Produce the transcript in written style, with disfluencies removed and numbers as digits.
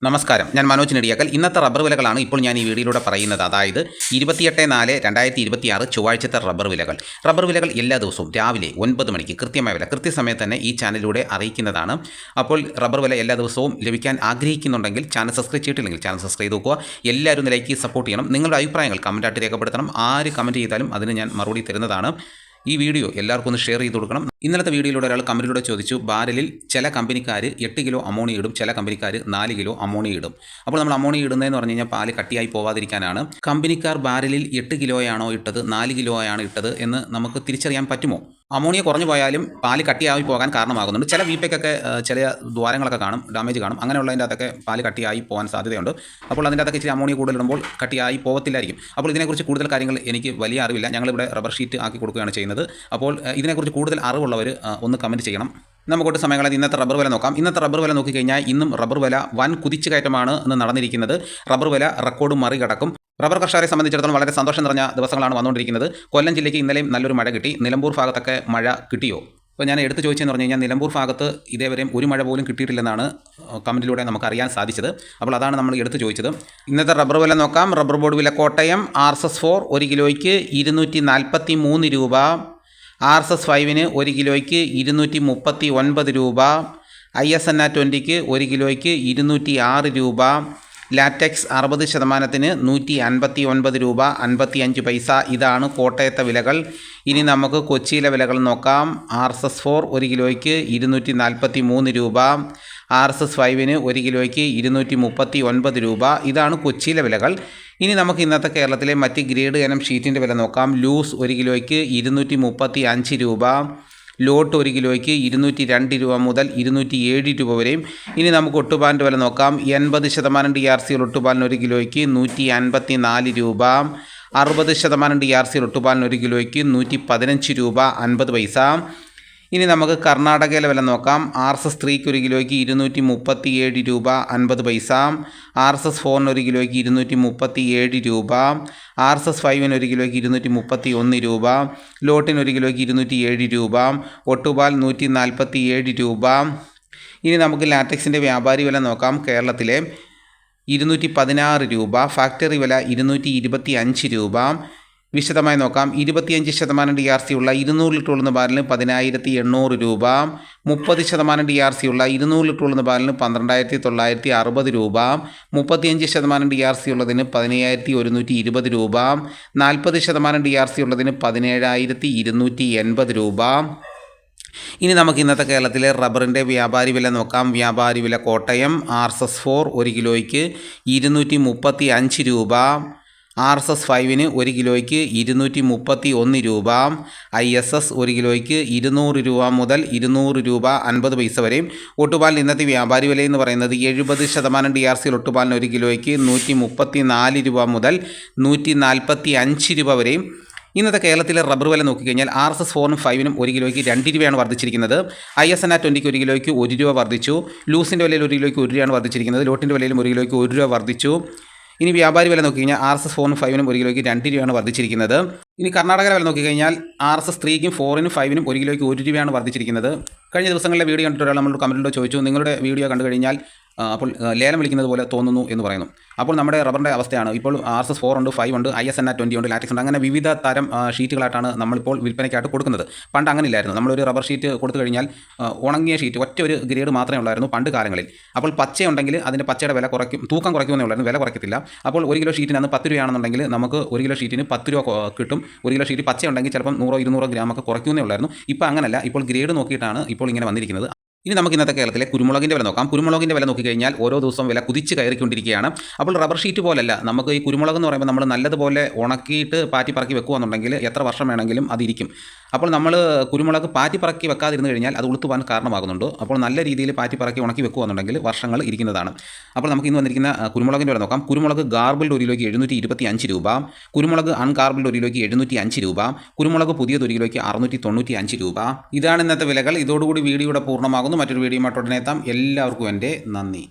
നമസ്കാരം, ഞാൻ മനോജ് നെടിയാക്കൽ. ഇന്നത്തെ റബ്ബർ വിലകളാണ് ഇപ്പോൾ ഞാൻ ഈ വീഡിയോയിലൂടെ പറയുന്നത്. അതായത് 28/4/2026 ചൊവ്വാഴ്ചത്തെ റബ്ബർ വിലകൾ എല്ലാ ദിവസവും രാവിലെ 9 മണിക്ക് കൃത്യമായ വില കൃത്യസമയത്ത് തന്നെ ഈ ചാനലിലൂടെ അറിയിക്കുന്നതാണ്. അപ്പോൾ റബ്ബർ വില എല്ലാ ദിവസവും ലഭിക്കാൻ ആഗ്രഹിക്കുന്നുണ്ടെങ്കിൽ ചാനൽ സബ്സ്ക്രൈബ് ചെയ്തിട്ടില്ലെങ്കിൽ ചാനൽ സബ്സ്ക്രൈബ് നോക്കുക. എല്ലാവരും ഒന്ന് ലൈക്ക് ചെയ്ത് സപ്പോർട്ട് ചെയ്യണം. നിങ്ങളുടെ അഭിപ്രായങ്ങൾ കമൻറ്റായിട്ട് രേഖപ്പെടുത്തണം. ആര് കമൻറ്റ് ചെയ്താലും അതിന് ഞാൻ മറുപടി തരുന്നതാണ്. ഈ വീഡിയോ എല്ലാവർക്കും ഒന്ന് ഷെയർ ചെയ്ത് കൊടുക്കണം. ഇന്നലത്തെ വീഡിയോയിലൂടെ ഒരാൾ കമ്പനിയിലൂടെ ചോദിച്ചു, ബാരലിൽ ചില കമ്പനിക്കാർ 8 കിലോ അമോണിയ ഇടും, ചില കമ്പനിക്കാർ 4 കിലോ അമോണിയ ഇടും. അപ്പോൾ നമ്മൾ അമോണിയ ഇടുന്നതെന്ന് പറഞ്ഞു കഴിഞ്ഞാൽ പാല് കട്ടിയായി പോവാതിരിക്കാനാണ്. കമ്പനിക്കാർ ബാരലിൽ 8 കിലോയാണോ ഇട്ടത് 4 കിലോയാണോ ഇട്ടത് എന്ന് നമുക്ക് തിരിച്ചറിയാൻ പറ്റുമോ? അമോണിയ കുറഞ്ഞു പോയാലും പാല് കട്ടിയായി പോകാൻ കാരണമാകുന്നുണ്ട്. ചില വീപ്പയ്ക്കൊക്കെ ചില ദ്വാരങ്ങളൊക്കെ കാണും, ഡാമേജ് കാണും. അങ്ങനെയുള്ളതിൻ്റെ അകത്തൊക്കെ പാല് കട്ടിയായി പോകാൻ സാധ്യതയുണ്ട്. അപ്പോൾ അതിൻ്റെ അകത്തൊക്കെ ഇച്ചിരി അമോണിയ കൂടുതലിടുമ്പോൾ കട്ടിയായി പോകത്തില്ലായിരിക്കും. അപ്പോൾ ഇതിനെക്കുറിച്ച് കൂടുതൽ കാര്യങ്ങൾ എനിക്ക് വലിയ അറിവില്ല. ഞങ്ങളിവിടെ റബ്ബർ ഷീറ്റ് ആക്കി കൊടുക്കുകയാണ് ചെയ്യുന്നത്. അപ്പോൾ ഇതിനെക്കുറിച്ച് കൂടുതൽ അറിവുള്ളവർ ഒന്ന് കമൻറ്റ് ചെയ്യണം. നമുക്കൊട്ട് സമയങ്ങളിൽ ഇന്നത്തെ റബ്ബർ വില നോക്കാം. ഇന്നത്തെ റബ്ബർ വില നോക്കിക്കഴിഞ്ഞാൽ ഇന്നും റബ്ബർ വില വൻ കുതിച്ചുകയറ്റമാണ് ഇന്ന് നടന്നിരിക്കുന്നത്. റബ്ബർ വില റെക്കോർഡ് മറികടക്കും. റബ്ബർ കർഷകരെ സംബന്ധിച്ചിടത്തോളം വളരെ സന്തോഷം നിറഞ്ഞ ദിവസങ്ങളാണ് വന്നുകൊണ്ടിരിക്കുന്നത്. കൊല്ലം ജില്ലയ്ക്ക് ഇന്നലെയും നല്ലൊരു മഴ കിട്ടി. നിലമ്പൂർ ഭാഗത്തൊക്കെ മഴ കിട്ടിയോ? അപ്പോൾ ഞാൻ എടുത്ത് ചോദിച്ചതെന്ന് പറഞ്ഞു കഴിഞ്ഞാൽ നിലമ്പൂർ ഭാഗത്ത് ഇതേവരെയും ഒരു മഴ പോലും കിട്ടിയിട്ടില്ലെന്നാണ് കമൻറ്റിലൂടെ നമുക്ക് അറിയാൻ സാധിച്ചത്. അപ്പോൾ അതാണ് നമ്മൾ എടുത്ത് ചോദിച്ചത്. ഇന്നത്തെ റബ്ബർ വില നോക്കാം. റബ്ബർ ബോർഡ് വില കോട്ടയം RSS-4 1 കിലോയ്ക്ക് 243 രൂപ. RSS-5 1 കിലോയ്ക്ക് 239 രൂപ. ISNA 20 1 കിലോയ്ക്ക് 206 രൂപ. ലാറ്റക്സ് 60% 159 രൂപ 55 പൈസ. ഇതാണ് കോട്ടയത്തെ വിലകൾ. ഇനി നമുക്ക് കൊച്ചിയിലെ വിലകൾ നോക്കാം. RSS-4 1 കിലോയ്ക്ക് 243 രൂപ. RSS-5 1 കിലോയ്ക്ക് 239 രൂപ. ഇതാണ് കൊച്ചിയിലെ വിലകൾ. ഇനി നമുക്ക് ഇന്നത്തെ കേരളത്തിലെ മറ്റ് ഗ്രേഡ് ഇനം ഷീറ്റിൻ്റെ വില നോക്കാം. ലൂസ് 1 കിലോയ്ക്ക് 235 രൂപ. ലോട്ട് 1 കിലോയ്ക്ക് 202 രൂപ മുതൽ 207 രൂപ വരെയും. ഇനി നമുക്ക് ഒട്ടുപാലിൻ്റെ വില നോക്കാം. 80% DRC ഒട്ടുപാലിന് 1 കിലോയ്ക്ക് 154 രൂപ. 60% DRC ഒട്ടുപാലിന് 1 കിലോയ്ക്ക് 115 രൂപ 50 പൈസ. ഇനി നമുക്ക് കർണാടകയിലെ വില നോക്കാം. RSS-3 1 കിലോയ്ക്ക് 237 രൂപ 50 പൈസ. RSS-4 1 കിലോയ്ക്ക് 237 രൂപ. RSS-5 1 കിലോയ്ക്ക് 231 രൂപ. ലോട്ടിന് 1 കിലോയ്ക്ക് 207 രൂപ. ഒട്ടുപാൽ 147 രൂപ. ഇനി നമുക്ക് ലാറ്റക്സിൻ്റെ വ്യാപാരി വില നോക്കാം. കേരളത്തിലെ 216 രൂപ. ഫാക്ടറി വില 225 രൂപ. വിശദമായി നോക്കാം. 25% DRC ഉള്ള 200 ലിറ്റർ ഉള്ളുന്ന ബാരലിന് 10,800 രൂപ. 30% DRC ഉള്ള 200 ലിറ്റർ ഉള്ളുന്ന ബാരലിന് 12,960 രൂപ. 35% DRC ഉള്ളതിന് 15,120 രൂപ. 40% DRC ഉള്ളതിന് 17,280 രൂപ. ഇനി നമുക്ക് ഇന്നത്തെ കേരളത്തിലെ റബ്ബറിൻ്റെ വ്യാപാരി വില നോക്കാം. വ്യാപാരി വില കോട്ടയം RSS-4 1 കിലോയ്ക്ക് 235 രൂപ. RSS-5 1 കിലോയ്ക്ക് 231 രൂപ. ISS 1 കിലോയ്ക്ക് 200 രൂപ മുതൽ 200 രൂപ 50 പൈസ വരെയും. ഒട്ടുപാലിന് ഇന്നത്തെ വ്യാപാരി വില എന്ന് പറയുന്നത് 70% DRC ഒട്ടുപാലിന് 1 കിലോയ്ക്ക് 134 രൂപ മുതൽ 145 രൂപ വരെയും. ഇന്നത്തെ കേരളത്തിലെ റബ്ബർ വില നോക്കിക്കഴിഞ്ഞാൽ RSS-4 5 1 കിലോയ്ക്ക് 2 രൂപയാണ് വർദ്ധിച്ചിരിക്കുന്നത്. ISNA 20 1 കിലോയ്ക്ക് 1 രൂപ വർദ്ധിച്ചു. ലൂസിൻ്റെ വിലയിൽ 1 കിലോയ്ക്ക് 1 രൂപയാണ് വർദ്ധിച്ചിരിക്കുന്നത്. ലോട്ടിൻ്റെ വിലയിലും 1 കിലോയ്ക്ക് 1 രൂപ വർദ്ധിച്ചു. ഇനി വ്യാപാരി വില നോക്കിക്കഴിഞ്ഞാൽ RSS-4 5 1 കിലോയ്ക്ക് 2 രൂപയാണ് വർദ്ധിച്ചിരിക്കുന്നത്. ഇനി കർണാടക വില നോക്കിക്കഴിഞ്ഞാൽ RSS-3 4 5 1 കിലോയ്ക്ക് 1 രൂപയാണ് വർദ്ധിച്ചിരിക്കുന്നത്. കഴിഞ്ഞ ദിവസങ്ങളിലെ വീഡിയോ കണ്ടിട്ട് ഒരാൾ നമ്മളോട് കമൻറ്റിലൂടെ ചോദിച്ചു, നിങ്ങളുടെ വീഡിയോ കണ്ടു കഴിഞ്ഞാൽ അപ്പോൾ ലേലം വിളിക്കുന്നത് പോലെ തോന്നുന്നു എന്ന് പറയുന്നു. അപ്പോൾ നമ്മുടെ റബ്ബറിൻ്റെ അവസ്ഥയാണ്. ഇപ്പോൾ RSS-4 ഉണ്ട്, 5 ഉണ്ട്, ISNA 20 ഉണ്ട്, ലാറ്റക്സ് ഉണ്ട്. അങ്ങനെ വിവിധ തരം ഷീറ്റുകളായിട്ടാണ് നമ്മളിപ്പോൾ വിൽപ്പനയ്ക്കായിട്ട് കൊടുക്കുന്നത്. പണ്ട് അങ്ങനെ ഇല്ലായിരുന്നു. നമ്മളൊരു റബ്ബർ ഷീറ്റ് കൊടുത്തു കഴിഞ്ഞാൽ ഉണങ്ങിയ ഷീറ്റ് ഒറ്റ ഒരു ഗ്രേഡ് മാത്രമേ ഉള്ളായിരുന്നു പണ്ട് കാലങ്ങളിൽ. അപ്പോൾ പച്ചയുണ്ടെങ്കിൽ അതിൻ്റെ പച്ചയുടെ വില കുറയ്ക്കും, തൂക്കം കുറയ്ക്കുമെന്നേ ഉള്ളായിരുന്നു, വില കുറയ്ക്കത്തില്ല. അപ്പോൾ 1 കിലോ ഷീറ്റിന് അന്ന് 10 രൂപയാണെന്നുണ്ടെങ്കിൽ നമുക്ക് 1 കിലോ ഷീറ്റിന് 10 രൂപ കിട്ടും. 1 കിലോ ഷീറ്റ് പച്ചയുണ്ടെങ്കിൽ ചിലപ്പം 100-200 ഗ്രാമൊക്കെ കുറയ്ക്കുന്നേ ഉള്ളായിരുന്നു. ഇപ്പോൾ അങ്ങനല്ല. ഇപ്പോൾ ഗ്രേഡ് നോക്കിയിട്ടാണ് ഇപ്പോൾ ഇങ്ങനെ വന്നിരിക്കുന്നത്. ഇനി നമുക്ക് ഇന്നത്തെ കേരളത്തിലെ കുരുമുളകിൻ്റെ വില നോക്കാം. കുരുമുളകിൻ്റെ വില നോക്കിക്കഴിഞ്ഞാൽ ഓരോ ദിവസവും വില കുതിച്ച് കയറിക്കൊണ്ടിരിക്കുകയാണ്. അപ്പോൾ റബ്ബർ ഷീറ്റ് പോലല്ല, നമുക്ക് ഈ കുരുമുളക് എന്ന് പറയുമ്പോൾ നമ്മൾ നല്ലതുപോലെ ഉണക്കിയിട്ട് പാറ്റി പറക്കി വെക്കുകയെന്നുണ്ടെങ്കിൽ എത്ര വർഷം വേണമെങ്കിലും അതിരിക്കും. അപ്പോൾ നമ്മൾ കുരുമുളക് പാറ്റി പറക്കി വെക്കാതിരുന്നു കഴിഞ്ഞാൽ അത് ഉളുത്തുവാൻ കാരണമാകുന്നുണ്ട്. അപ്പോൾ നല്ല രീതിയിൽ പാറ്റി പറക്കി ഉണക്കി വെക്കുകയെന്നുണ്ടെങ്കിൽ വർഷങ്ങൾ ഇരിക്കുന്നതാണ്. അപ്പോൾ നമുക്ക് ഇന്ന് വന്നിരിക്കുന്ന കുരുമുളകിൻ്റെ വില നോക്കാം. കുരുമുളക് ഗാർബിൾഡ് 1 കിലോയ്ക്ക് 725 രൂപ. കുരുമുളക് അൺഗാർബിൾഡ് 1 കിലോയ്ക്ക് 705 രൂപ. കുരുമുളക് പുതിയത് 1 കിലോയ്ക്ക് 695 രൂപ. ഇതാണ് ഇന്നത്തെ വിലകൾ. ഇതോടുകൂടി വീഡിയോയുടെ പൂർണ്ണമാകുന്നു. മറ്റൊരു വീഡിയോയുമായിട്ട് ഉടനെ എത്താം. എല്ലാവർക്കും എൻ്റെ നന്ദി.